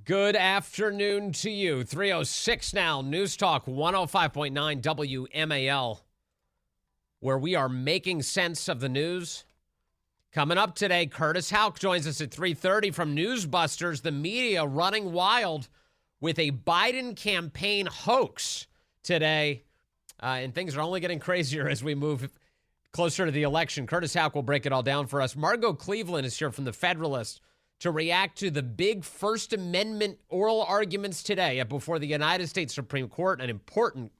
Good afternoon to you. 3:06 now, News Talk 105.9 WMAL, where we are making sense of the news. Coming up today, Curtis Houck joins us at 3:30 from NewsBusters. The media running wild with a Biden campaign hoax today. And things are only getting crazier as we move closer to the election. Curtis Houck will break it all down for us. Margot Cleveland is here from The Federalist to react to the big First Amendment oral arguments today before the United States Supreme Court. An important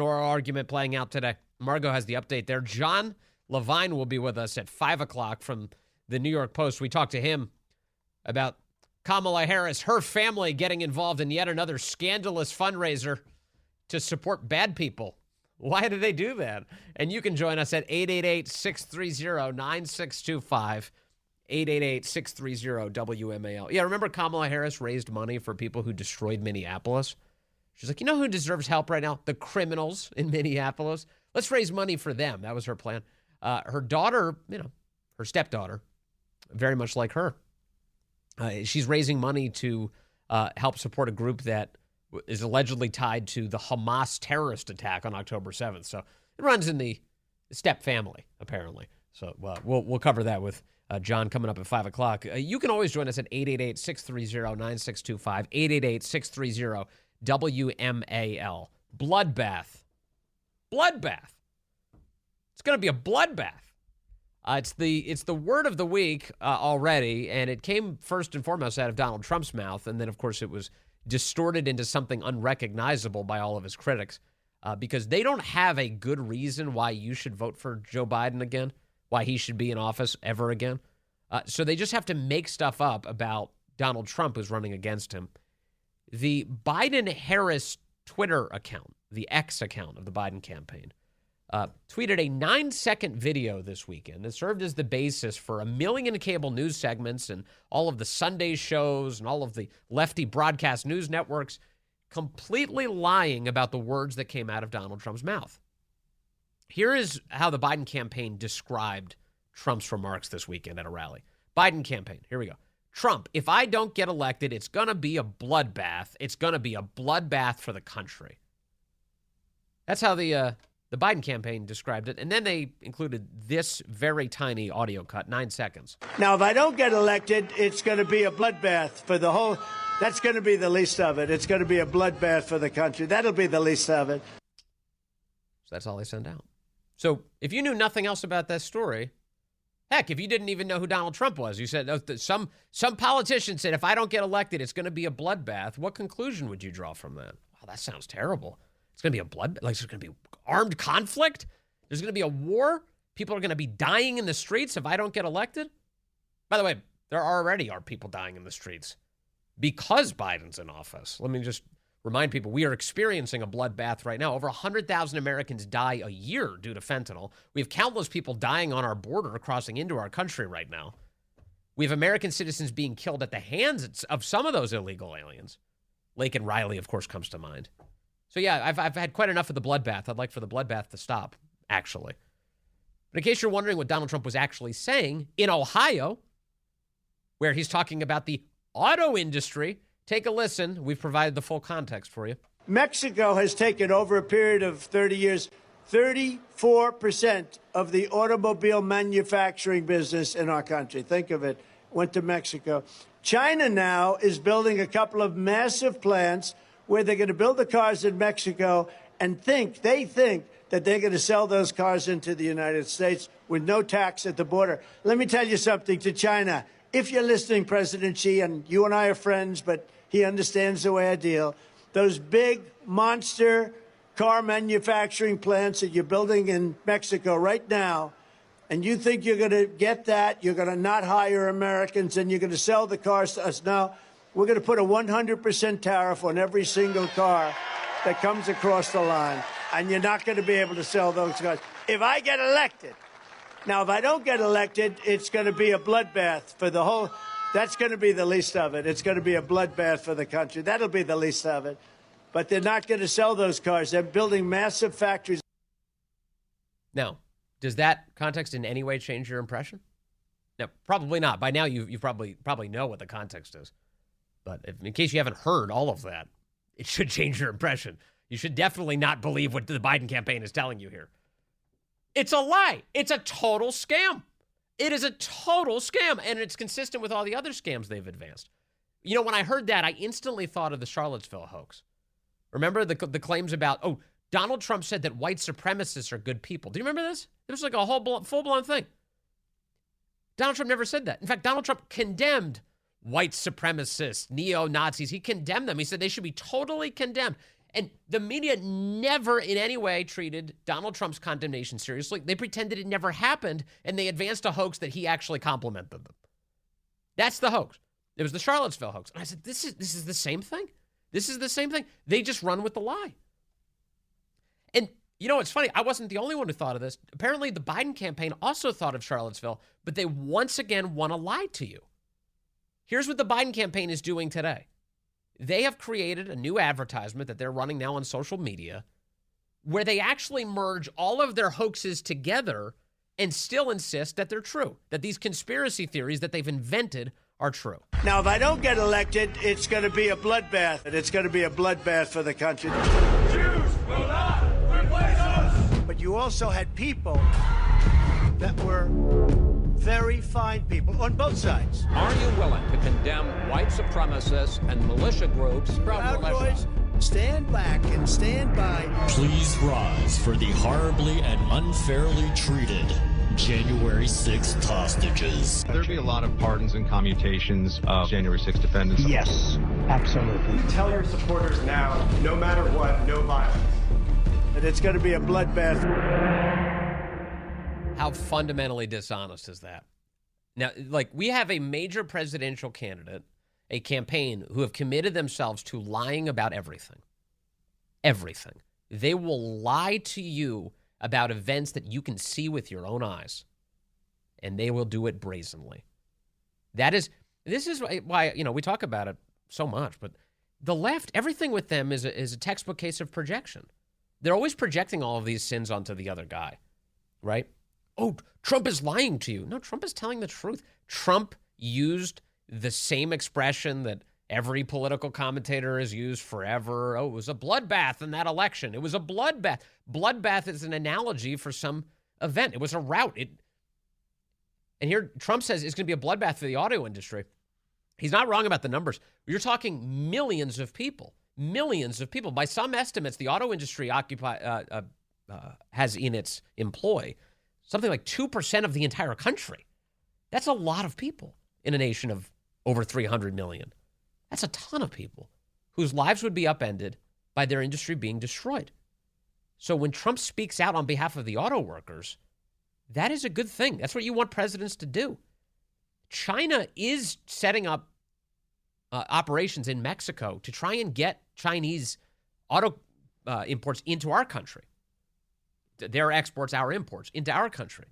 oral argument playing out today. Margot has the update there. John Levine will be with us at 5 o'clock from the New York Post. We talked to him about Kamala Harris, her family getting involved in yet another scandalous fundraiser to support bad people. Why did they do that? And you can join us at 888-630-9625. 888-630-WMAL. Yeah, remember Kamala Harris raised money for people who destroyed Minneapolis? She's like, you know who deserves help right now? The criminals in Minneapolis. Let's raise money for them. That was her plan. Her daughter, her stepdaughter, very much like her. She's raising money to help support a group that is allegedly tied to the Hamas terrorist attack on October 7th. So it runs in the Step family, apparently. So we'll cover that with John coming up at 5 o'clock. You can always join us at 888-630-9625, 888-630-WMAL. Bloodbath. It's going to be a bloodbath. It's the word of the week already, and it came first and foremost out of Donald Trump's mouth, and then, of course, it was distorted into something unrecognizable by all of his critics because they don't have a good reason why you should vote for Joe Biden again, why he should be in office ever again. So they just have to make stuff up about Donald Trump who's running against him. The Biden-Harris Twitter account, the X account of the Biden campaign, tweeted a 9-second video this weekend. It served as the basis for 1 million cable news segments and all of the Sunday shows and all of the lefty broadcast news networks completely lying about the words that came out of Donald Trump's mouth. Here is how the Biden campaign described Trump's remarks this weekend at a rally. Biden campaign, here we go. Trump, if I don't get elected, it's going to be a bloodbath. It's going to be a bloodbath for the country. That's how the Biden campaign described it. And then they included this very tiny audio cut, 9 seconds. Now, if I don't get elected, it's going to be a bloodbath for the whole. That's going to be the least of it. It's going to be a bloodbath for the country. That'll be the least of it. So that's all they send out. So if you knew nothing else about that story, heck, if you didn't even know who Donald Trump was, you said some politician said, if I don't get elected, it's going to be a bloodbath. What conclusion would you draw from that? Wow, that sounds terrible. It's going to be a bloodbath. Like, there's going to be armed conflict. There's going to be a war. People are going to be dying in the streets if I don't get elected. By the way, there already are people dying in the streets because Biden's in office. Let me just remind people, we are experiencing a bloodbath right now. Over 100,000 Americans die a year due to fentanyl. We have countless people dying on our border crossing into our country right now. We have American citizens being killed at the hands of some of those illegal aliens. Laken Riley, of course, comes to mind. So, yeah, I've had quite enough of the bloodbath. I'd like for the bloodbath to stop, actually. But in case you're wondering what Donald Trump was actually saying, in Ohio, where he's talking about the auto industry, take a listen. We've provided the full context for you. Mexico has taken over a period of 30 years, 34% of the automobile manufacturing business in our country. Think of it. Went to Mexico. China now is building a couple of massive plants where they're going to build the cars in Mexico and they think that they're going to sell those cars into the United States with no tax at the border. Let me tell you something to China. If you're listening, President Xi, and you and I are friends, but he understands the way I deal, those big monster car manufacturing plants that you're building in Mexico right now, and you think you're going to get that, you're going to not hire Americans, and you're going to sell the cars to us now, we're going to put a 100% tariff on every single car that comes across the line, and you're not going to be able to sell those cars. If I get elected, now, if I don't get elected, it's going to be a bloodbath for the whole. That's going to be the least of it. It's going to be a bloodbath for the country. That'll be the least of it. But they're not going to sell those cars. They're building massive factories. Now, does that context in any way change your impression? No, probably not. By now, you probably know what the context is. But in case you haven't heard all of that, it should change your impression. You should definitely not believe what the Biden campaign is telling you here. It's a lie. It's a total scam. It is a total scam, and it's consistent with all the other scams they've advanced. You know, when I heard that, I instantly thought of the Charlottesville hoax. Remember the claims about, Donald Trump said that white supremacists are good people. Do you remember this? It was like a whole full-blown thing. Donald Trump never said that. In fact, Donald Trump condemned white supremacists, neo-Nazis. He condemned them. He said they should be totally condemned. And the media never in any way treated Donald Trump's condemnation seriously. They pretended it never happened, and they advanced a hoax that he actually complimented them. That's the hoax. It was the Charlottesville hoax. And I said, this is the same thing. This is the same thing. They just run with the lie. And you know, it's funny. I wasn't the only one who thought of this. Apparently, the Biden campaign also thought of Charlottesville, but they once again want to lie to you. Here's what the Biden campaign is doing today. They have created a new advertisement that they're running now on social media where they actually merge all of their hoaxes together and still insist that they're true, that these conspiracy theories that they've invented are true. Now, if I don't get elected, it's going to be a bloodbath. It's going to be a bloodbath for the country. Jews will not replace us. But you also had people that were very fine people on both sides. Are you willing to condemn white supremacists and militia groups? Proud boys, stand back and stand by. Please rise for the horribly and unfairly treated January 6th hostages. There'll be a lot of pardons and commutations of January 6th defendants. Yes, absolutely. Tell your supporters now, no matter what, no violence. And it's going to be a bloodbath. How fundamentally dishonest is that? Now, like, we have a major presidential candidate, a campaign, who have committed themselves to lying about everything. Everything. They will lie to you about events that you can see with your own eyes, and they will do it brazenly. This is why, you know, we talk about it so much, but the left, everything with them is a textbook case of projection. They're always projecting all of these sins onto the other guy, right? Oh, Trump is lying to you. No, Trump is telling the truth. Trump used the same expression that every political commentator has used forever. Oh, it was a bloodbath in that election. It was a bloodbath. Bloodbath is an analogy for some event. It was a rout. And here Trump says it's going to be a bloodbath for the auto industry. He's not wrong about the numbers. You're talking millions of people. Millions of people. By some estimates, the auto industry has in its employ something like 2% of the entire country. That's a lot of people in a nation of over 300 million. That's a ton of people whose lives would be upended by their industry being destroyed. So when Trump speaks out on behalf of the auto workers, that is a good thing. That's what you want presidents to do. China is setting up operations in Mexico to try and get Chinese auto imports into our country. Their exports, our imports into our country.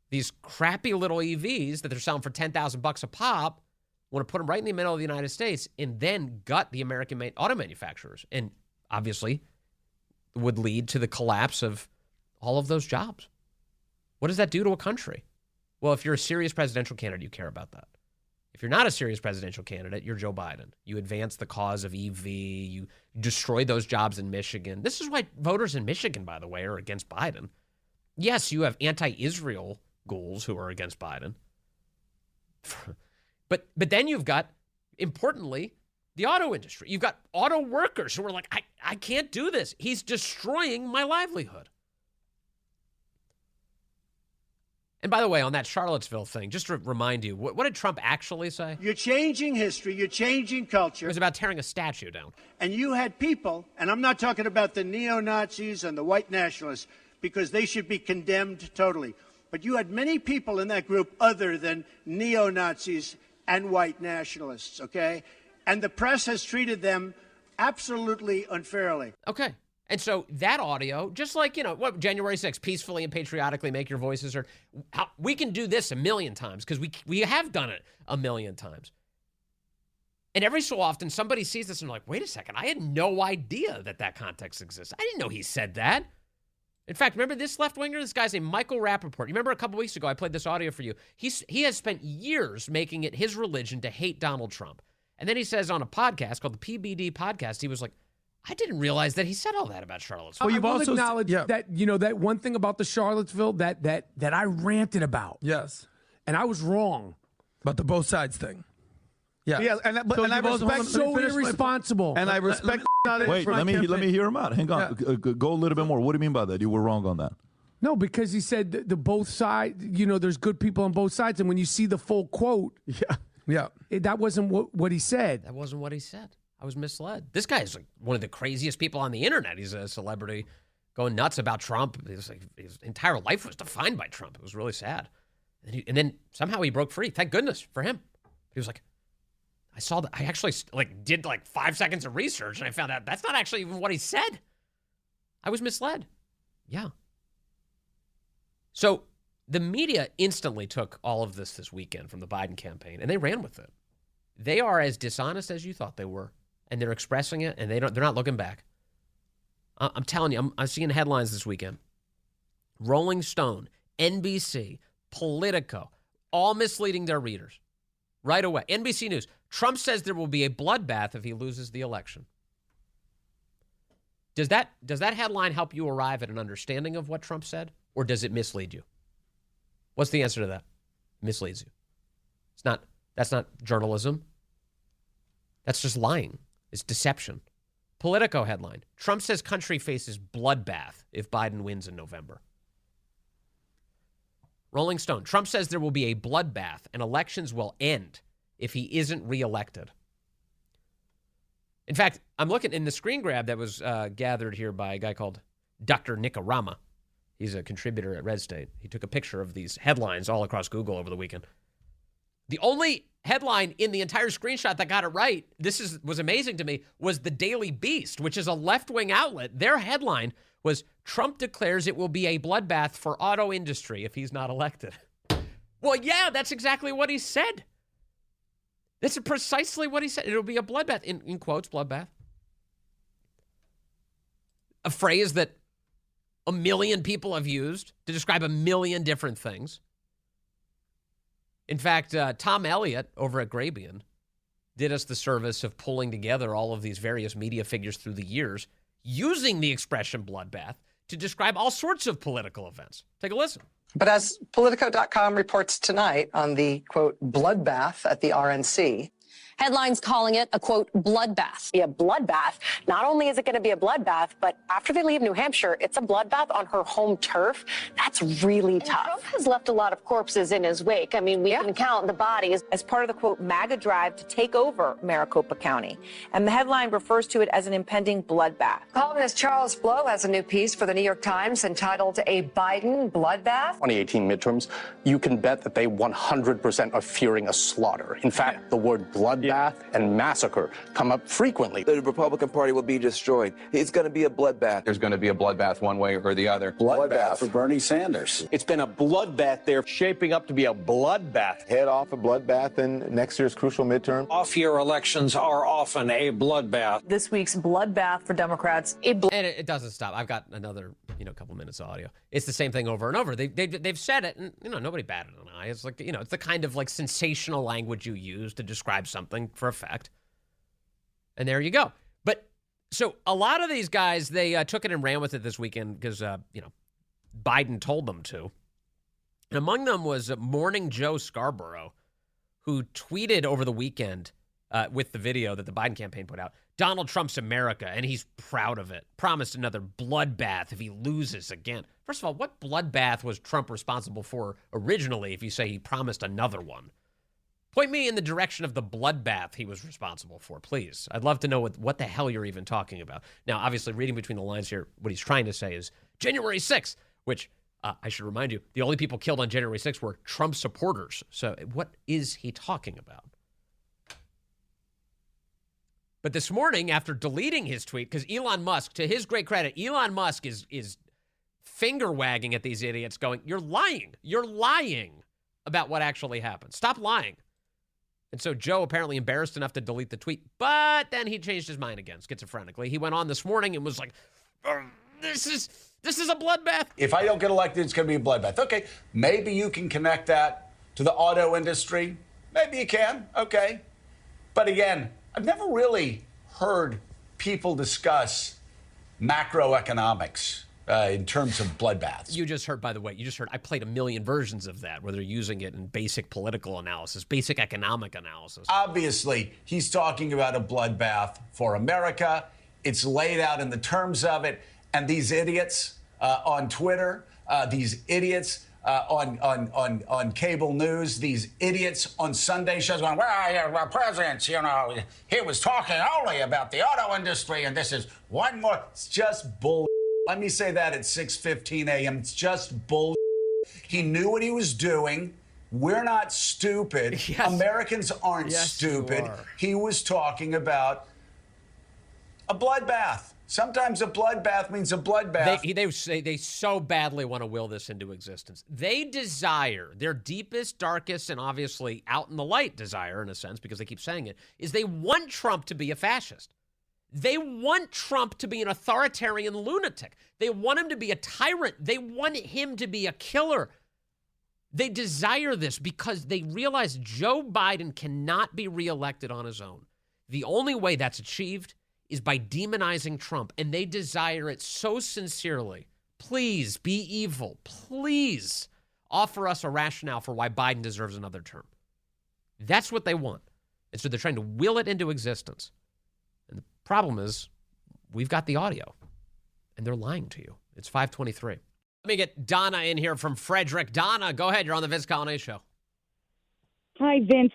These crappy little EVs that they're selling for $10,000 a pop, want to put them right in the middle of the United States and then gut the American auto manufacturers. And obviously would lead to the collapse of all of those jobs. What does that do to a country? Well, if you're a serious presidential candidate, you care about that. If you're not a serious presidential candidate, you're Joe Biden. You advance the cause of EV. You destroy those jobs in Michigan. This is why voters in Michigan, by the way, are against Biden. Yes, you have anti-Israel ghouls who are against Biden. But then you've got, importantly, the auto industry. You've got auto workers who are like, I can't do this. He's destroying my livelihood. And by the way, on that Charlottesville thing, just to remind you, what did Trump actually say? You're changing history. You're changing culture. It was about tearing a statue down. And you had people, and I'm not talking about the neo-Nazis and the white nationalists, because they should be condemned totally. But you had many people in that group other than neo-Nazis and white nationalists, okay? And the press has treated them absolutely unfairly. Okay. And so that audio, just like, what January 6th, peacefully and patriotically make your voices heard. We can do this a million times because we have done it a million times. And every so often somebody sees this and they're like, wait a second, I had no idea that context exists. I didn't know he said that. In fact, remember this left-winger? This guy's named Michael Rappaport. You remember a couple weeks ago I played this audio for you. He has spent years making it his religion to hate Donald Trump. And then he says on a podcast called the PBD podcast, he was like, I didn't realize that he said all that about Charlottesville. Well, you've also acknowledged that, that one thing about the Charlottesville that I ranted about. Yes. And I was wrong. About the both sides thing. Yeah. Yeah, and I respect so irresponsible. And I respect. Wait, let me hear him out. Hang on. Yeah. Go a little bit more. What do you mean by that? You were wrong on that. No, because he said the both sides, there's good people on both sides. And when you see the full quote, that wasn't what he said. That wasn't what he said. I was misled. This guy is like one of the craziest people on the internet. He's a celebrity going nuts about Trump. His entire life was defined by Trump. It was really sad. And then somehow he broke free. Thank goodness for him. He was like, I saw that. I actually did 5 seconds of research, and I found out that's not actually even what he said. I was misled. Yeah. So the media instantly took all of this weekend from the Biden campaign, and they ran with it. They are as dishonest as you thought they were, and they're expressing it, and they're not looking back. I'm telling you, I'm seeing headlines this weekend. Rolling Stone, NBC, Politico, all misleading their readers. Right away. NBC News. Trump says there will be a bloodbath if he loses the election. Does that headline help you arrive at an understanding of what Trump said, or does it mislead you? What's the answer to that? Misleads you. That's not journalism. That's just lying. It's deception. Politico headline. Trump says country faces bloodbath if Biden wins in November. Rolling Stone. Trump says there will be a bloodbath and elections will end if he isn't reelected. In fact, I'm looking in the screen grab that was gathered here by a guy called Dr. Nicarama. He's a contributor at Red State. He took a picture of these headlines all across Google over the weekend. The only headline in the entire screenshot that got it right, was amazing to me, was the Daily Beast, which is a left-wing outlet. Their headline was, Trump declares it will be a bloodbath for auto industry if he's not elected. Well, yeah, that's exactly what he said. That's precisely what he said. It'll be a bloodbath, in quotes, bloodbath. A phrase that 1 million people have used to describe 1 million different things. In fact, Tom Elliott over at Grabian did us the service of pulling together all of these various media figures through the years using the expression bloodbath to describe all sorts of political events. Take a listen. But as Politico.com reports tonight on the, quote, bloodbath at the RNC, Headlines calling it a, quote, bloodbath. Be a bloodbath. Not only is it going to be a bloodbath, but after they leave New Hampshire, it's a bloodbath on her home turf. That's really tough. Trump has left a lot of corpses in his wake. I mean, we can count the bodies. As part of the, quote, MAGA drive to take over Maricopa County. And the headline refers to it as an impending bloodbath. Columnist Charles Blow has a new piece for the New York Times entitled A Biden Bloodbath. 2018 midterms, you can bet that they 100% are fearing a slaughter. In fact, the word bloodbath and massacre come up frequently. The Republican Party will be destroyed. It's going to be a bloodbath. There's going to be a bloodbath one way or the other. Bloodbath for Bernie Sanders. It's been a bloodbath there, shaping up to be a bloodbath. Head off a bloodbath in next year's crucial midterm. Off-year elections are often a bloodbath. This week's bloodbath for Democrats. And it doesn't stop. I've got another, couple minutes of audio. It's the same thing over and over. They've said it, and nobody batted an eye. It's like it's the kind of like sensational language you use to describe something for a fact. And there you go. But so a lot of these guys, they took it and ran with it this weekend because Biden told them to. And among them was Morning Joe Scarborough, who tweeted over the weekend with the video that the Biden campaign put out, Donald Trump's America, and he's proud of it. Promised another bloodbath if he loses again. First of all, what bloodbath was Trump responsible for originally if you say he promised another one? Point me in the direction of the bloodbath he was responsible for, please. I'd love to know what the hell you're even talking about. Now, obviously, reading between the lines here, what he's trying to say is January 6th, which I should remind you, the only people killed on January 6th were Trump supporters. So what is he talking about? But this morning, after deleting his tweet, because Elon Musk, to his great credit, Elon Musk is finger-wagging at these idiots going, you're lying. You're lying about what actually happened. Stop lying. And so Joe apparently embarrassed enough to delete the tweet, but then he changed his mind again, schizophrenically. He went on this morning and was like, this is a bloodbath. If I don't get elected, it's going to be a bloodbath. Okay, maybe you can connect that to the auto industry. Maybe you can. Okay. But again, I've never really heard people discuss macroeconomics in terms of bloodbaths. You just heard, by the way, I played a million versions of that where they're using it in basic political analysis, basic economic analysis. Obviously, he's talking about a bloodbath for America. It's laid out in the terms of it. And these idiots on Twitter, these idiots on cable news, these idiots on Sunday shows going, well, presidents, he was talking only about the auto industry, and this is one more. It's just bull. Let me say that at 6:15 a.m. It's just bull. He knew what he was doing. We're not stupid. Yes. Americans aren't stupid. He was talking about a bloodbath. Sometimes a bloodbath means a bloodbath. They so badly want to will this into existence. They desire, their deepest, darkest, and obviously out in the light desire, in a sense, because they keep saying it, is they want Trump to be a fascist. They want Trump to be an authoritarian lunatic. They want him to be a tyrant. They want him to be a killer. They desire this because they realize Joe Biden cannot be reelected on his own. The only way that's achieved is by demonizing Trump, and they desire it so sincerely. Please be evil. Please offer us a rationale for why Biden deserves another term. That's what they want. And so they're trying to will it into existence. And the problem is we've got the audio, and they're lying to you. It's 5:23. Let me get Donna in here from Frederick. Donna, go ahead. You're on the Vince Coglianese Show. Hi, Vince.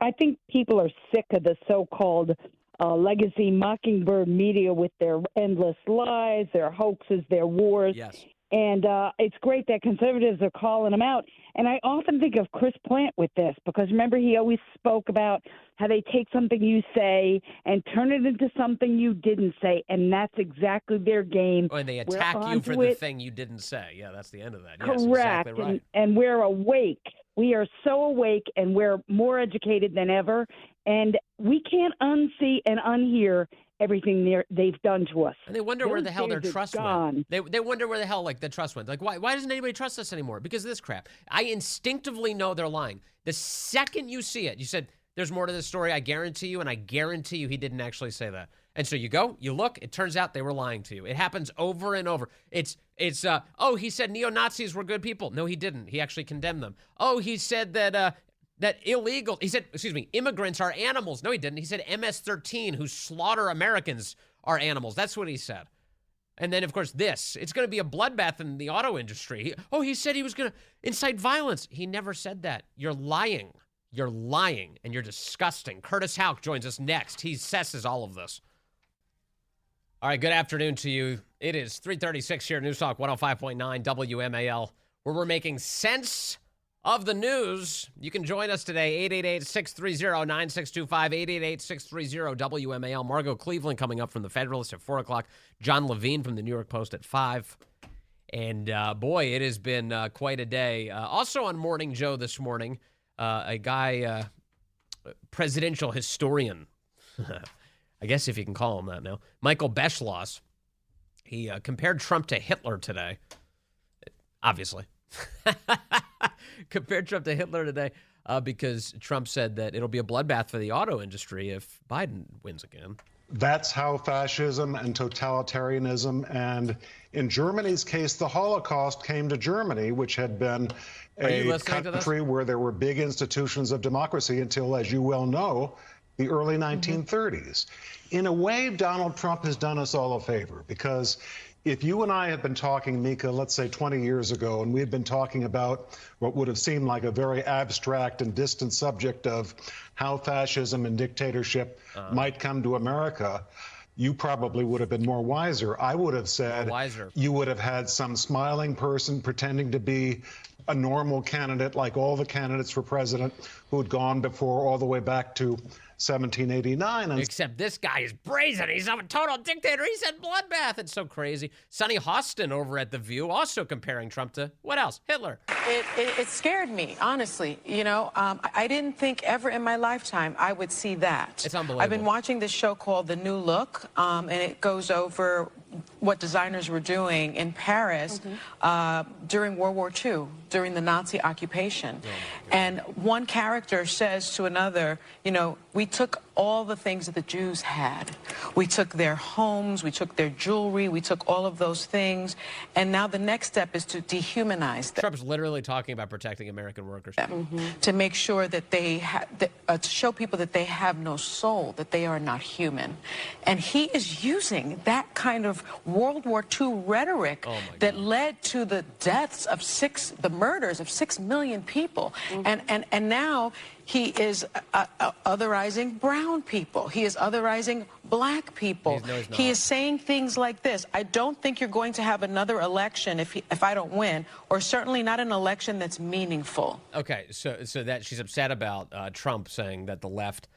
I think people are sick of the so-called legacy mockingbird media with their endless lies, their hoaxes, their wars. Yes. And it's great that conservatives are calling them out. And I often think of Chris Plant with this because, remember, he always spoke about how they take something you say and turn it into something you didn't say. And that's exactly their game. Oh, and they attack you for the thing you didn't say. Yeah, that's the end of that. Correct. Yes, exactly right. And we're awake. We are so awake, and we're more educated than ever. And we can't unsee and unhear everything they've done to us. And they wonder where the hell their trust went. They wonder where the hell the trust went. Like, why doesn't anybody trust us anymore? Because of this crap. I instinctively know they're lying. The second you see it, you said, there's more to this story, I guarantee you, and I guarantee you he didn't actually say that. And so you go, you look, it turns out they were lying to you. It happens over and over. It's he said neo-Nazis were good people. No, he didn't. He actually condemned them. Oh, he said that immigrants are animals. No, he didn't. He said MS-13, who slaughter Americans, are animals. That's what he said. And then, of course, it's going to be a bloodbath in the auto industry. He said he was going to incite violence. He never said that. You're lying. You're lying, and you're disgusting. Curtis Houck joins us next. He assesses all of this. All right, good afternoon to you. It is 3:36 here at News Talk 105.9 WMAL, where we're making sense of the news. You can join us today, 888-630-9625, 888-630-WMAL. Margot Cleveland coming up from the Federalist at 4 o'clock. John Levine from the New York Post at 5. And, boy, it has been quite a day. Also on Morning Joe this morning, a guy, presidential historian, I guess if you can call him that now, Michael Beschloss, he compared Trump to Hitler today, obviously. Compared Trump to Hitler today because Trump said that it'll be a bloodbath for the auto industry if Biden wins again. That's how fascism and totalitarianism, and in Germany's case, the Holocaust came to Germany, which had been a country where there were big institutions of democracy until, as you well know, the early 1930s. In a way, Donald Trump has done us all a favor, because if you and I had been talking, Mika, let's say 20 years ago, and we had been talking about what would have seemed like a very abstract and distant subject of how fascism and dictatorship might come to America, you probably would have been more wiser. I would have said you would have had some smiling person pretending to be a normal candidate like all the candidates for president who had gone before all the way back to 1789. Except this guy is brazen. He's a total dictator. He said bloodbath. It's so crazy. Sonny Hostin over at The View also comparing Trump to, what else? Hitler. It scared me, honestly. I didn't think ever in my lifetime I would see that. It's unbelievable. I've been watching this show called The New Look, and it goes over what designers were doing in Paris during World War II, during the Nazi occupation. And one character says to another, you know, we took all the things that the Jews had. We took their homes, we took their jewelry, we took all of those things, and now the next step is to dehumanize them. Trump's literally talking about protecting American workers. To make sure that they to show people that they have no soul, that they are not human. And he is using that kind of World War II rhetoric that led to the deaths of the murders of 6 million people. And now he is otherizing brown people. He is otherizing black people. He is saying things like this: I don't think you're going to have another election if I don't win, or certainly not an election that's meaningful. Okay, so that she's upset about Trump saying that the left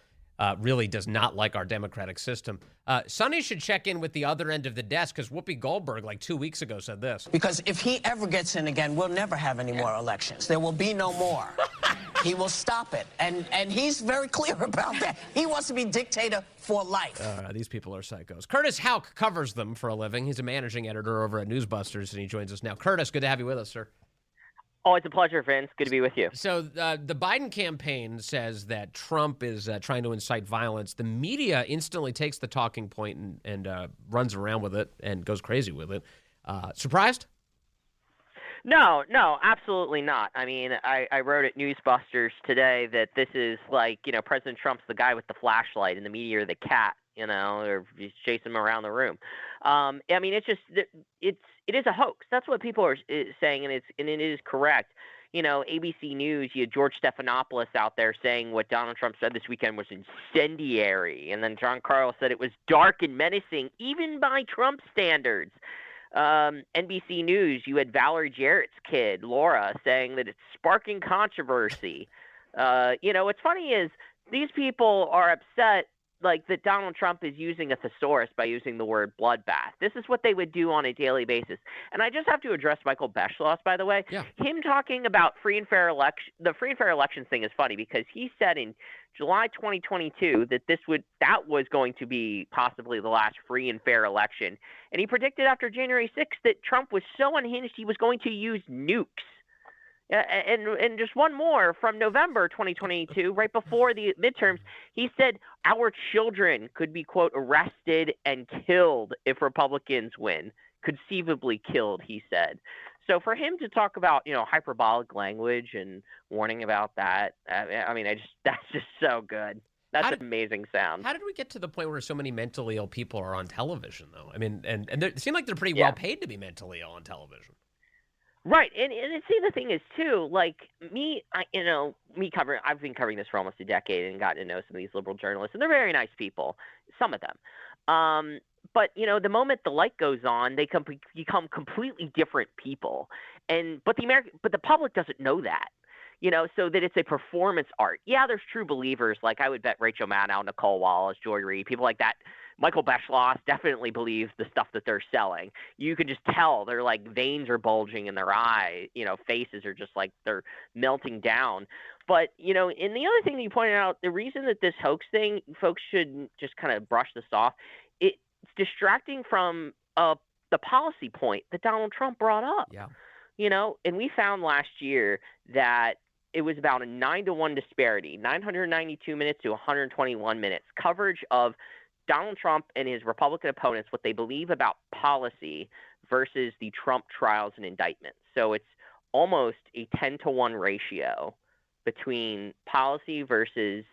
really does not like our democratic system. Sonny should check in with the other end of the desk, because Whoopi Goldberg, like 2 weeks ago, said this. Because if he ever gets in again, we'll never have any more elections. There will be no more. He will stop it. And he's very clear about that. He wants to be dictator for life. These people are psychos. Curtis Houck covers them for a living. He's a managing editor over at NewsBusters, and he joins us now. Curtis, good to have you with us, sir. Oh, it's a pleasure, Vince. Good to be with you. So the Biden campaign says that Trump is trying to incite violence. The media instantly takes the talking point and runs around with it and goes crazy with it. Surprised? No, absolutely not. I mean, I wrote at NewsBusters today that this is like, you know, President Trump's the guy with the flashlight and the media are the cat, you know, or he's chasing him around the room. I mean, it is a hoax. That's what people are saying, and it is correct. You know, ABC News, you had George Stephanopoulos out there saying what Donald Trump said this weekend was incendiary, and then John Carl said it was dark and menacing, even by Trump standards. NBC News, you had Valerie Jarrett's kid, Laura, saying that it's sparking controversy. You know, what's funny is these people are upset like that Donald Trump is using a thesaurus by using the word bloodbath. This is what they would do on a daily basis. And I just have to address Michael Beschloss, by the way. Yeah. Him talking about free and fair election, the free and fair elections thing is funny because he said in July 2022 that that was going to be possibly the last free and fair election. And he predicted after January 6th that Trump was so unhinged he was going to use nukes. And just one more from November 2022, right before the midterms, he said our children could be, quote, arrested and killed if Republicans win, conceivably killed, he said. So for him to talk about, you know, hyperbolic language and warning about that, I mean, that's just so good. That's an amazing sound. How did we get to the point where so many mentally ill people are on television, though? I mean, and it seems like they're pretty well paid to be mentally ill on television. Right, and see, the thing is too, like I've been covering this for almost a decade and gotten to know some of these liberal journalists, and they're very nice people, some of them. But you know, the moment the light goes on, they become completely different people, but the public doesn't know that. You know, so that it's a performance art. Yeah, there's true believers, like I would bet Rachel Maddow, Nicole Wallace, Joy Reid, people like that. Michael Beschloss definitely believes the stuff that they're selling. You can just tell their like veins are bulging in their eye, you know, faces are just like they're melting down. But, you know, and the other thing that you pointed out, the reason that this hoax thing, folks should just kind of brush this off, it's distracting from the policy point that Donald Trump brought up. Yeah. You know, and we found last year that it was about a 9-to-1 disparity, 992 minutes to 121 minutes coverage of Donald Trump and his Republican opponents, what they believe about policy versus the Trump trials and indictments. So it's almost a 10-to-1 ratio between policy versus,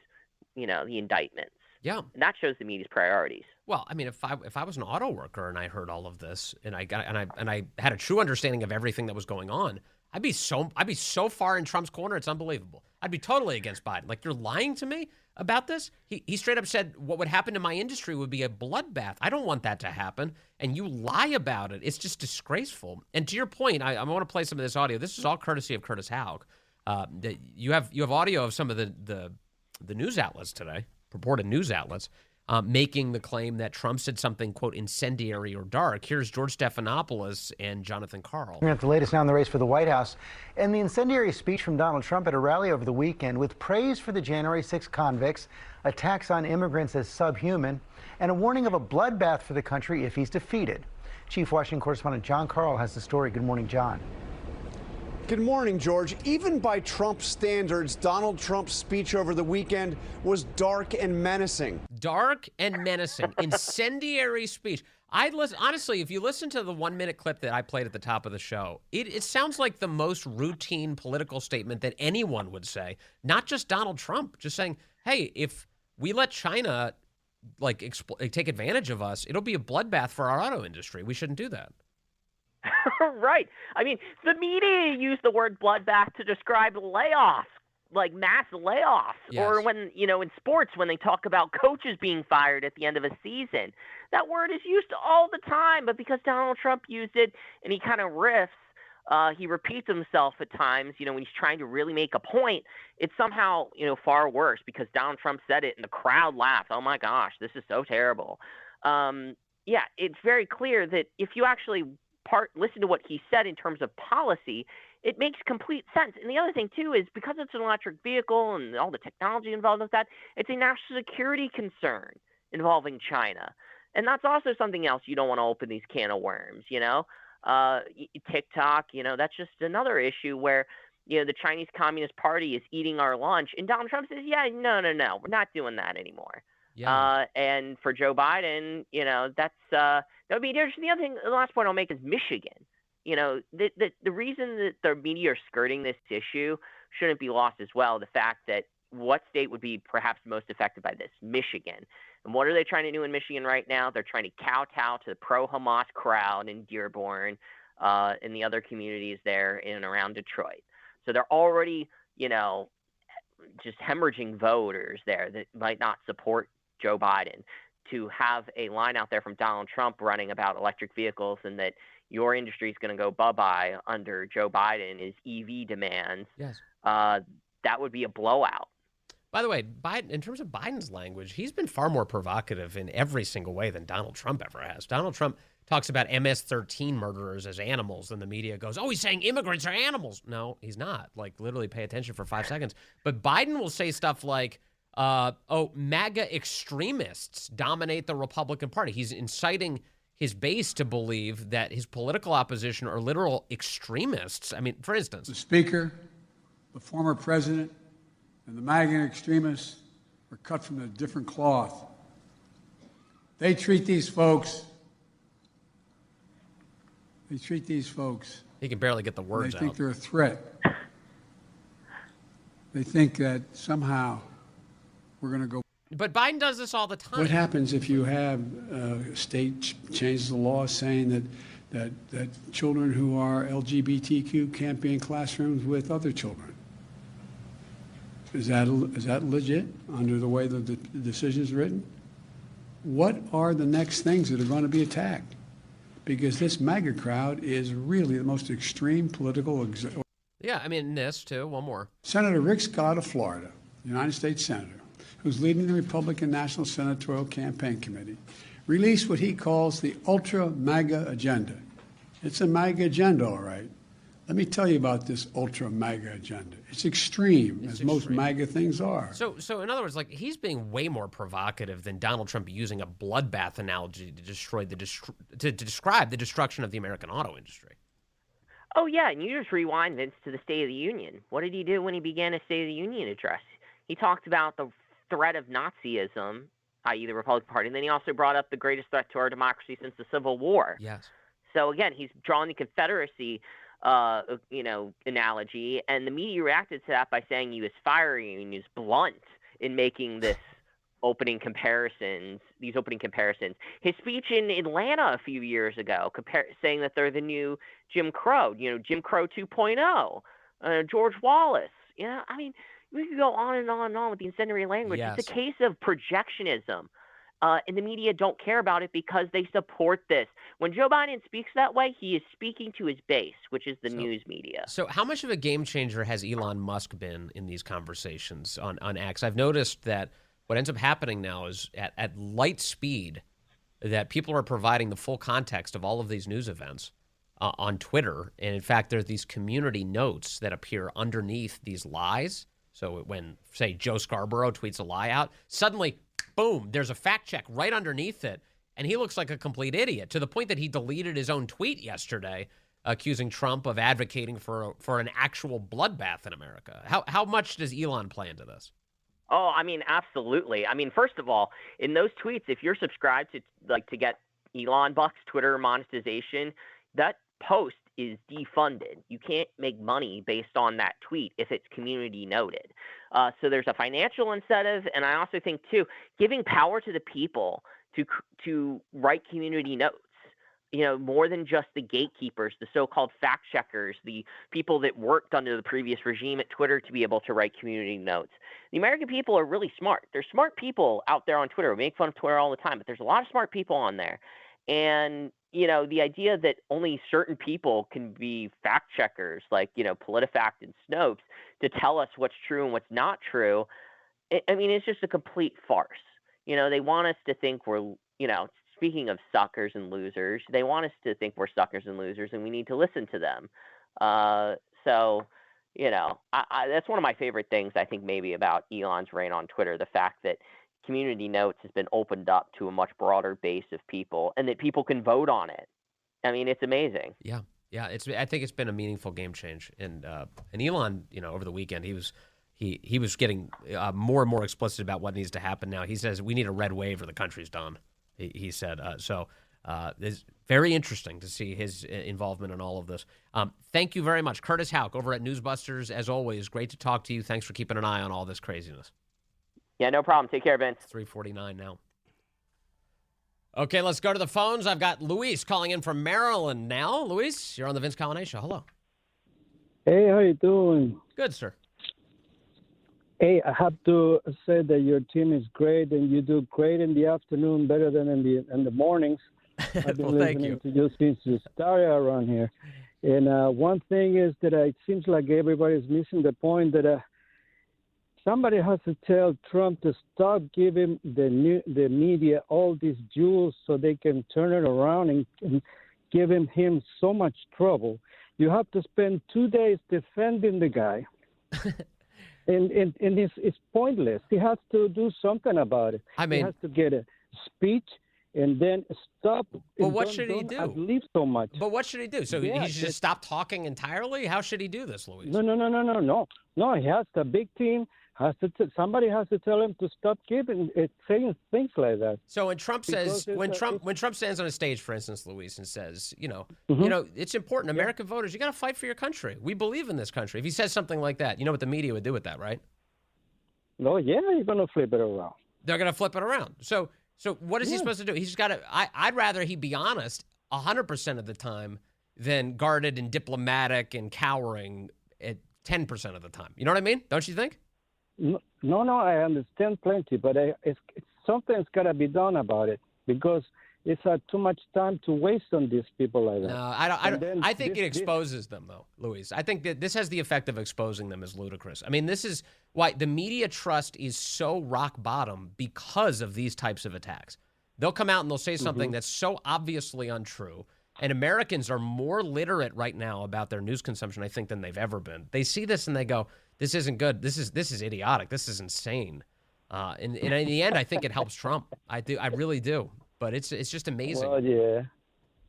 you know, the indictments. Yeah. And that shows the media's priorities. Well, I mean, if I was an auto worker and I heard all of this and I had a true understanding of everything that was going on, I'd be so far in Trump's corner, it's unbelievable. I'd be totally against Biden. Like, you're lying to me about this? He straight up said what would happen to my industry would be a bloodbath. I don't want that to happen. And you lie about it. It's just disgraceful. And to your point, I want to play some of this audio. This is all courtesy of Curtis Houck. You have audio of some of the news outlets today, purported news outlets, making the claim that Trump said something, quote, incendiary or dark. Here's George Stephanopoulos and Jonathan Karl. We're at the latest now in the race for the White House. And the incendiary speech from Donald Trump at a rally over the weekend with praise for the January 6 convicts, attacks on immigrants as subhuman, and a warning of a bloodbath for the country if he's defeated. Chief Washington correspondent John Carl has the story. Good morning, John. Good morning, George. Even by Trump standards, Donald Trump's speech over the weekend was dark and menacing. Dark and menacing. Incendiary speech. Honestly, if you listen to the 1-minute clip that I played at the top of the show, it sounds like the most routine political statement that anyone would say. Not just Donald Trump, just saying, hey, if we let China take advantage of us, it'll be a bloodbath for our auto industry. We shouldn't do that. Right. I mean, the media use the word bloodbath to describe layoffs, like mass layoffs, Yes. or when, in sports, when they talk about coaches being fired at the end of a season. That word is used all the time, but because Donald Trump used it and he kind of riffs, he repeats himself at times, when he's trying to really make a point, it's somehow, far worse because Donald Trump said it and the crowd laughed. Oh my gosh, this is so terrible. Yeah, it's very clear that if you actually listen to what he said in terms of policy, it makes complete sense. And the other thing, too, is because it's an electric vehicle and all the technology involved with that, it's a national security concern involving China. And that's also something else you don't want to open these can of worms, TikTok, that's just another issue where, the Chinese Communist Party is eating our lunch. And Donald Trump says, no, we're not doing that anymore. Yeah. And for Joe Biden, that would be interesting. The other thing, the last point I'll make is Michigan. The reason that the media are skirting this issue shouldn't be lost as well. The fact that what state would be perhaps most affected by this? Michigan. And what are they trying to do in Michigan right now? They're trying to kowtow to the pro-Hamas crowd in Dearborn and the other communities there in and around Detroit. So they're already, just hemorrhaging voters there that might not support Joe Biden. To have a line out there from Donald Trump running about electric vehicles and that your industry is going to go bye-bye under Joe Biden is EV demands. Yes. That would be a blowout. By the way, Biden, in terms of Biden's language, he's been far more provocative in every single way than Donald Trump ever has. Donald Trump talks about MS-13 murderers as animals, and the media goes, oh, he's saying immigrants are animals. No, he's not. Literally pay attention for 5 seconds. But Biden will say stuff like, MAGA extremists dominate the Republican Party. He's inciting his base to believe that his political opposition are literal extremists. I mean, for instance, the Speaker, the former president, and the MAGA extremists are cut from a different cloth. They treat these folks. He can barely get the words out. They think they're a threat. They think that somehow we're going to go. But Biden does this all the time. What happens if you have a state changes the law saying that children who are LGBTQ can't be in classrooms with other children? Is that legit under the way the decision is written? What are the next things that are going to be attacked? Because this MAGA crowd is really the most extreme political. Yeah, I mean, this too. One more. Senator Rick Scott of Florida, United States Senator, who's leading the Republican National Senatorial Campaign Committee, released what he calls the Ultra MAGA Agenda. It's a MAGA agenda, all right. Let me tell you about this Ultra MAGA agenda. It's extreme, as most MAGA things are. So in other words, he's being way more provocative than Donald Trump using a bloodbath analogy to describe the destruction of the American auto industry. Oh, yeah, and you just rewind, Vince, to the State of the Union. What did he do when he began his State of the Union address? He talked about the threat of Nazism, i.e. the Republican Party, and then he also brought up the greatest threat to our democracy since the Civil War. Yes. So, again, he's drawing the Confederacy analogy, and the media reacted to that by saying he was fiery and he was blunt in making these opening comparisons. His speech in Atlanta a few years ago, saying that they're the new Jim Crow, Jim Crow 2.0, George Wallace. I mean, we could go on and on and on with the incendiary language. Yes. It's a case of projectionism. And the media don't care about it because they support this. When Joe Biden speaks that way, he is speaking to his base, which is the news media. So how much of a game changer has Elon Musk been in these conversations on X? I've noticed that what ends up happening now is at light speed that people are providing the full context of all of these news events on Twitter. And in fact, there's these community notes that appear underneath these lies. So when, say, Joe Scarborough tweets a lie out, suddenly, boom, there's a fact check right underneath it. And he looks like a complete idiot, to the point that he deleted his own tweet yesterday accusing Trump of advocating for an actual bloodbath in America. How much does Elon play into this? Oh, I mean, absolutely. I mean, first of all, in those tweets, if you're subscribed to get Elon bucks, Twitter monetization, that post is defunded. You can't make money based on that tweet if it's community noted. So there's a financial incentive, and I also think too, giving power to the people to write community notes. More than just the gatekeepers, the so-called fact checkers, the people that worked under the previous regime at Twitter to be able to write community notes. The American people are really smart. There's smart people out there on Twitter. We make fun of Twitter all the time, but there's a lot of smart people on there. And, the idea that only certain people can be fact checkers, like, PolitiFact and Snopes, to tell us what's true and what's not true, it's just a complete farce. They want us to think we're, speaking of suckers and losers, they want us to think we're suckers and losers, and we need to listen to them. That's one of my favorite things, I think, maybe about Elon's reign on Twitter, the fact that community notes has been opened up to a much broader base of people, and that people can vote on it. It's amazing. Yeah. I think it's been a meaningful game change. And Elon, over the weekend, he was getting more and more explicit about what needs to happen now. He says we need a red wave or the country's done. He said, it's very interesting to see his involvement in all of this. Thank you very much. Curtis Houck over at NewsBusters. As always, great to talk to you. Thanks for keeping an eye on all this craziness. Yeah, no problem. Take care, Vince. 3:49 now. Okay, let's go to the phones. I've got Luis calling in from Maryland now. Luis, you're on the Vince Coglianese Show. Hello. Hey, how you doing? Good, sir. Hey, I have to say that your team is great, and you do great in the afternoon, better than in the mornings. I've been listening to you since you started around here. And one thing is that it seems like everybody's missing the point that somebody has to tell Trump to stop giving the media all these jewels so they can turn it around and giving him so much trouble. You have to spend 2 days defending the guy. And it's pointless. He has to do something about it. He has to get a speech and then stop. Well, what should he do? Leave so much. But what should he do? So he should just stop talking entirely? How should he do this, Luis? No. No, he has a big team. Somebody has to tell him to stop saying things like that. So when Trump says, when Trump stands on a stage, for instance, Luis, and says, it's important, American voters, you got to fight for your country. We believe in this country. If he says something like that, you know what the media would do with that, right? No, yeah, you're going to flip it around. They're going to flip it around. So what is he supposed to do? He's got to. I'd rather he be honest 100% of the time than guarded and diplomatic and cowering at 10% of the time. You know what I mean? Don't you think? No, I understand plenty, but something's got to be done about it because it's too much time to waste on these people like that. No, I think it exposes them, though, Luis. I think that this has the effect of exposing them as ludicrous. This is why the media trust is so rock bottom because of these types of attacks. They'll come out and they'll say something that's so obviously untrue. And Americans are more literate right now about their news consumption, I think, than they've ever been. They see this and they go, this isn't good. This is idiotic. This is insane. And in the end, I think it helps Trump. I really do. But it's just amazing. Well, yeah.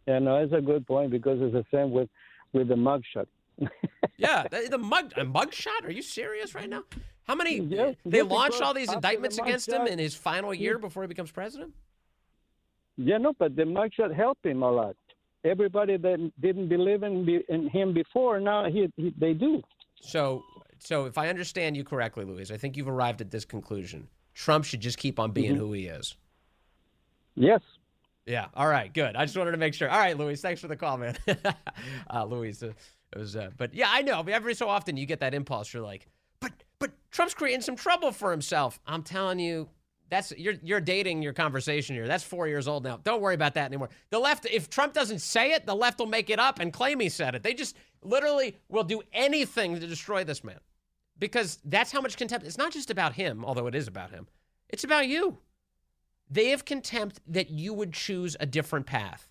Yeah, no, it's a good point because it's the same with the mugshot. Yeah, the mugshot? Are you serious right now? How many? They launched all these indictments against him in his final year before he becomes president? Yeah, no, but the mugshot helped him a lot. Everybody that didn't believe in him before, now they do. So if I understand you correctly, Luis, I think you've arrived at this conclusion. Trump should just keep on being who he is. Yes. Yeah. All right. Good. I just wanted to make sure. All right, Luis. Thanks for the call, man. Luis, it was. But yeah, I know. Every so often you get that impulse. You're like, but Trump's creating some trouble for himself. I'm telling you, you're dating your conversation here. That's 4 years old now. Don't worry about that anymore. The left, if Trump doesn't say it, the left will make it up and claim he said it. They just literally will do anything to destroy this man because that's how much contempt. It's not just about him, although it is about him. It's about you. They have contempt that you would choose a different path,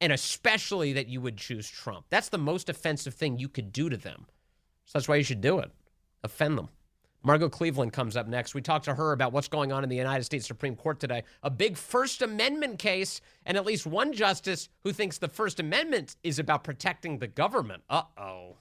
and especially that you would choose Trump. That's the most offensive thing you could do to them. So that's why you should do it. Offend them. Margot Cleveland comes up next. We talk to her about what's going on in the United States Supreme Court today. A big First Amendment case, and at least one justice who thinks the First Amendment is about protecting the government. Uh-oh.